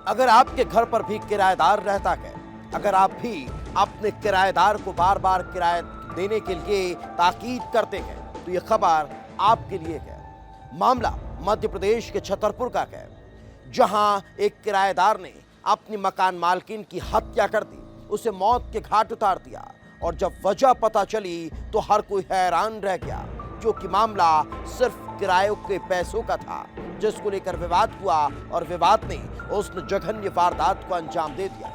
अगर आपके घर पर भी किराएदार रहता है, अगर आप भी अपने किराएदार को बार बार किराया देने के लिए ताकीद करते हैं, तो यह खबर आपके लिए है। मामला मध्य प्रदेश के छतरपुर का है, जहां एक किराएदार ने अपनी मकान मालकिन की हत्या कर दी, उसे मौत के घाट उतार दिया। और जब वजह पता चली तो हर कोई हैरान रह गया, क्योंकि मामला सिर्फ किरायों के पैसों का था, जिसको लेकर विवाद हुआ और विवाद ने उस जघन्य वारदात को अंजाम दे दिया।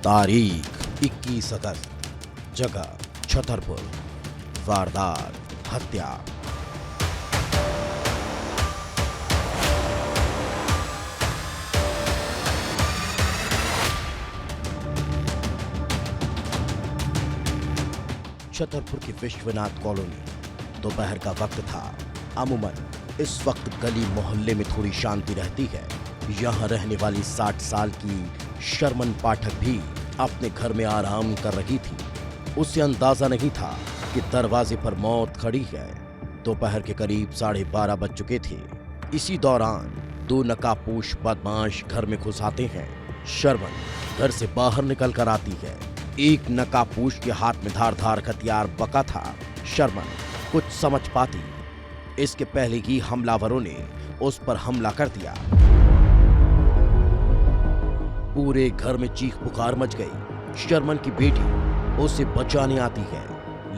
तारीख 21 अगस्त, जगह छतरपुर, वारदात हत्या। छतरपुर की विश्वनाथ कॉलोनी। दोपहर का वक्त था। अमूमन इस वक्त गली मोहल्ले में थोड़ी शांति रहती है। यहाँ रहने वाली 60 साल की शर्मन पाठक भी अपने घर में आराम कर रही थी। उसे अंदाजा नहीं था कि दरवाजे पर मौत खड़ी है। दोपहर के करीब 12:30 बज चुके थे। इसी दौरान 2 नकाबपोश बदमाश घर में घुस आते हैं। शर्मन घर से बाहर निकल कर आती है। एक नकाबपोश के हाथ में धारदार हथियार बका था। शर्मन कुछ समझ पाती, इसके पहले ही हमलावरों ने उस पर हमला कर दिया। पूरे घर में चीख पुकार मच गई। शर्मन की बेटी उसे बचाने आती है,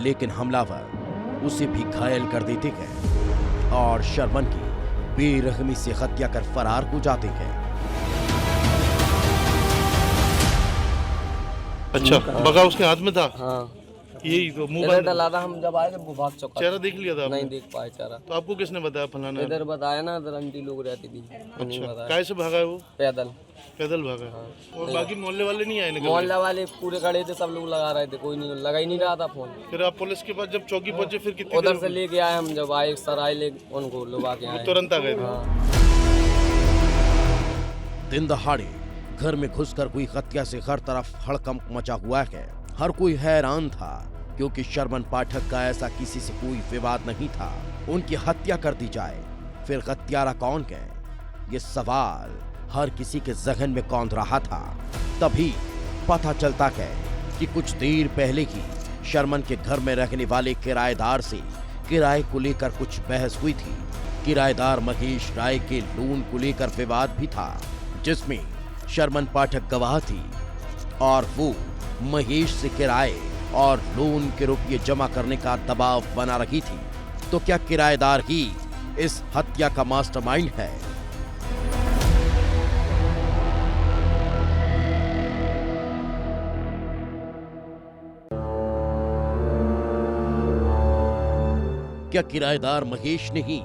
लेकिन हमलावर उसे भी घायल कर देते हैं और शर्मन की बेरहमी से हत्या कर फरार हो जाते हैं। अच्छा, बगा उसके हाथ में था। हाँ, यही तो मुंह इधर बंद। डला था। हम जब आए थे वो भाग चुका चेहरा था। देख लिया था आपने? नहीं देख पाए चेहरा। तो आपको किसने बताया फलाना? इधर बताया ना, इधर आंटी लोग रहती थी। अच्छा, काय से भागा है वो? पैदल। पैदल भागा। और बाकी मोहल्ले वाले नहीं आए निकल? मोहल्ला वाले पूरे खड़े थे, सब लोग लगा रहे थे, कोई नहीं लगा ही नहीं रहा था फोन। फिर आप पुलिस के पास जब चौकी पहुंचे फिर कितनी उधर देर से लेके आए हम, जब आए सराय ले उनको लुबा के आए। तुरंत आ गए थे? हाँ। दिन दहाड़े घर में घुसकर हुई हत्या से हर तरफ हड़कंप मचा हुआ है। हर कोई हैरान था, क्योंकि शर्मन पाठक का ऐसा किसी से कोई विवाद नहीं था। उनकी हत्या कर दी जाए, फिर हत्यारा कौन है, ये सवाल हर किसी के जहन में कौंध रहा था। तभी पता चलता है कि कुछ देर पहले ही शर्मन के घर में रहने वाले किराएदार से किराए को लेकर कुछ बहस हुई थी। किराएदार महेश राय के लोन को लेकर विवाद भी था, जिसमें शर्मन पाठक गवाह थी और वो महेश से किराए और लोन के रुपये जमा करने का दबाव बना रही थी। तो क्या किराएदार ही इस हत्या का मास्टरमाइंड है? क्या किराएदार महेश ने ही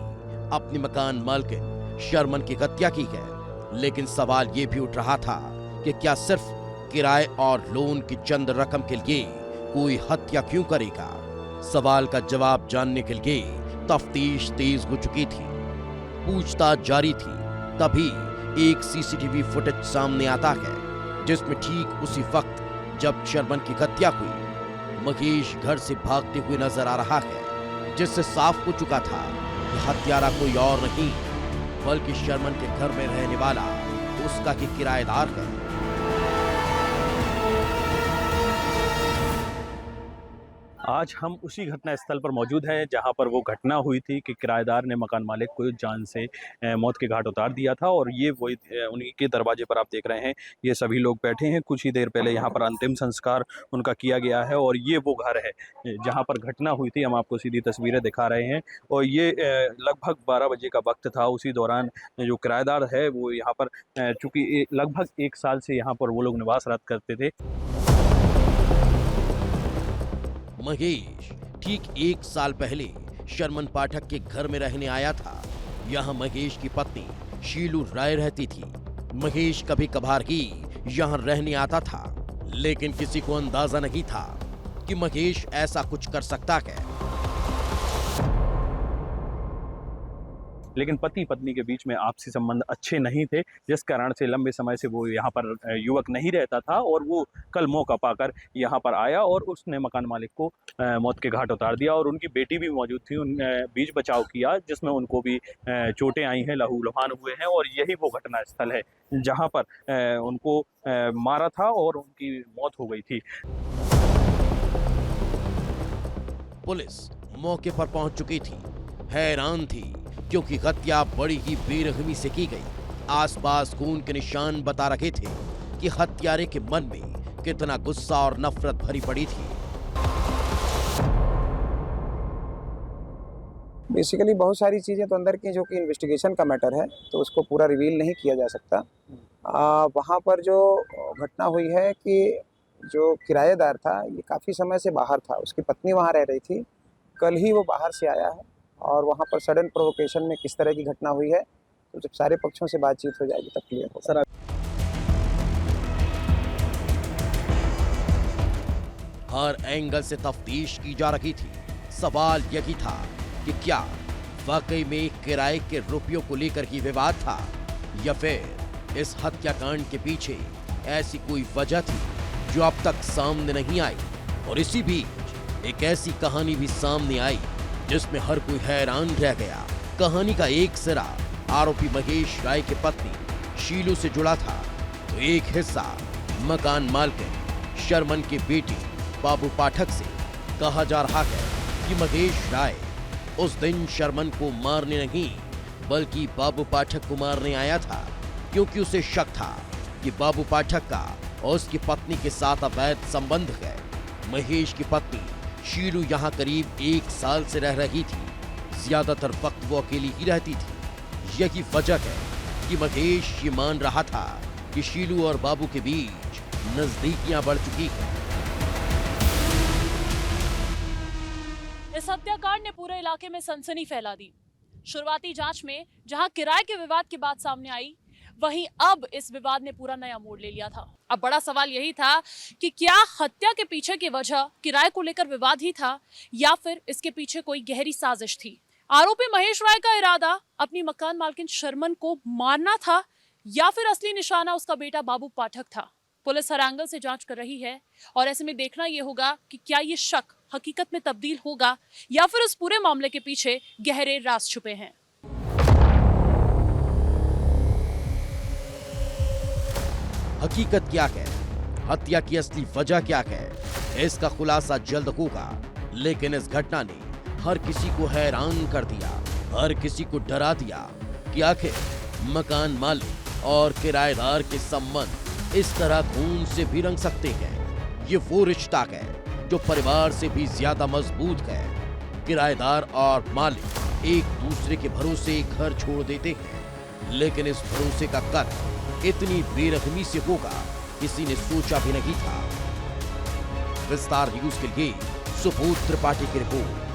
अपनी मकान मालकिन शर्मन की हत्या की है? लेकिन सवाल ये भी उठ रहा था कि क्या सिर्फ किराए और लोन की चंद रकम के लिए कोई हत्या क्यों करेगा? सवाल का जवाब जानने के लिए तफ्तीश तेज हो चुकी थी, पूछताछ जारी थी। तभी एक सीसीटीवी फुटेज सामने आता है, जिसमें ठीक उसी वक्त जब शर्मन की हत्या हुई, महेश घर से भागते हुए नजर आ रहा है, जिससे साफ हो चुका था कि हत्यारा कोई और नहीं बल्कि शर्मन के घर में रहने वाला उसका ही किराएदार है। आज हम उसी घटना स्थल पर मौजूद हैं जहां पर वो घटना हुई थी कि किराएदार ने मकान मालिक को जान से मौत के घाट उतार दिया था। और ये वही उन्हीं के दरवाजे पर आप देख रहे हैं, ये सभी लोग बैठे हैं। कुछ ही देर पहले यहाँ पर अंतिम संस्कार उनका किया गया है और ये वो घर है जहाँ पर घटना हुई थी। हम आपको सीधी तस्वीरें दिखा रहे हैं और ये लगभग 12 बजे का वक्त था। उसी दौरान जो किराएदार है वो यहाँ पर चूँकि लगभग 1 साल से यहाँ पर वो लोग निवासरत करते थे। महेश ठीक 1 साल पहले शर्मन पाठक के घर में रहने आया था। यहाँ महेश की पत्नी शीलू राय रहती थी। महेश कभी कभार ही यहाँ रहने आता था, लेकिन किसी को अंदाजा नहीं था कि महेश ऐसा कुछ कर सकता है। लेकिन पति पत्नी के बीच में आपसी संबंध अच्छे नहीं थे, जिस कारण से लंबे समय से वो यहाँ पर युवक नहीं रहता था और वो कल मौका पाकर यहाँ पर आया और उसने मकान मालिक को मौत के घाट उतार दिया। और उनकी बेटी भी मौजूद थी, उन बीच बचाव किया जिसमें उनको भी चोटें आई हैं, लहूलुहान हुए हैं। और यही वो घटना स्थल है जहाँ पर उनको मारा था और उनकी मौत हो गई थी। पुलिस मौके पर पहुंच चुकी थी, हैरान थी क्योंकि हत्या बड़ी ही बेरहमी से की गई। आसपास खून के निशान बता रहे थे कि हत्यारे के मन में कितना गुस्सा और नफरत भरी पड़ी थी। बेसिकली बहुत सारी चीज़ें तो अंदर की जो कि इन्वेस्टिगेशन का मैटर है, तो उसको पूरा रिवील नहीं किया जा सकता। वहाँ पर जो घटना हुई है कि जो किराएदार था ये काफ़ी समय से बाहर था, उसकी पत्नी वहाँ रह रही थी, कल ही वो बाहर से आया है और वहाँ पर सडन प्रोवोकेशन में किस तरह की घटना हुई है तो जब सारे पक्षों से बातचीत हो जाएगी तब क्लियर होगा। सर हर एंगल से तफ्तीश की जा रही थी। सवाल यही था कि क्या वाकई में किराए के रुपयों को लेकर ही विवाद था या फिर इस हत्याकांड के पीछे ऐसी कोई वजह थी जो अब तक सामने नहीं आई। और इसी बीच एक ऐसी कहानी भी सामने आई जिसमें हर कोई हैरान रह गया। कहानी का एक सिरा आरोपी महेश राय की पत्नी शीलू से जुड़ा था तो एक हिस्सा मकान मालकिन शर्मन की बेटी बाबू पाठक से। कहा जा रहा है कि महेश राय उस दिन शर्मन को मारने नहीं बल्कि बाबू पाठक को मारने आया था, क्योंकि उसे शक था कि बाबू पाठक का और उसकी पत्नी के साथ अवैध संबंध है। महेश की पत्नी शीलू यहाँ करीब 1 साल से रह रही थी। ज्यादातर वक्त वो अकेली ही रहती थी। यही वजह है कि महेश ये मान रहा था कि शीलू और बाबू के बीच नजदीकियां बढ़ चुकी हैं। इस हत्याकांड ने पूरे इलाके में सनसनी फैला दी। शुरुआती जांच में जहां किराए के विवाद की बात सामने आई, वहीं अब इस विवाद ने पूरा नया मोड़ ले लिया था। अब बड़ा सवाल यही था कि क्या हत्या के पीछे की वजह किराए को लेकर विवाद ही था या फिर इसके पीछे कोई गहरी साजिश थी। आरोपी महेश राय का इरादा अपनी मकान मालकिन शर्मन को मारना था या फिर असली निशाना उसका बेटा बाबू पाठक था। पुलिस हर एंगल से जांच कर रही है और ऐसे में देखना यह होगा कि क्या ये शक हकीकत में तब्दील होगा या फिर उस पूरे मामले के पीछे गहरे राज छुपे हैं। हकीकत क्या है, हत्या की असली वजह क्या है, इसका खुलासा जल्द होगा। लेकिन इस घटना ने हर किसी को हैरान कर दिया, हर किसी को डरा दिया कि आखिर मकान मालिक और किराएदार के संबंध इस तरह खून से भी रंग सकते हैं। ये वो रिश्ता है जो परिवार से भी ज्यादा मजबूत है। किराएदार और मालिक एक दूसरे के भरोसे घर छोड़ देते हैं, लेकिन इस भरोसे का कत्ल इतनी बेरहमी से होगा किसी ने सोचा भी नहीं था। विस्तार न्यूज के लिए सुबोध त्रिपाठी की रिपोर्ट।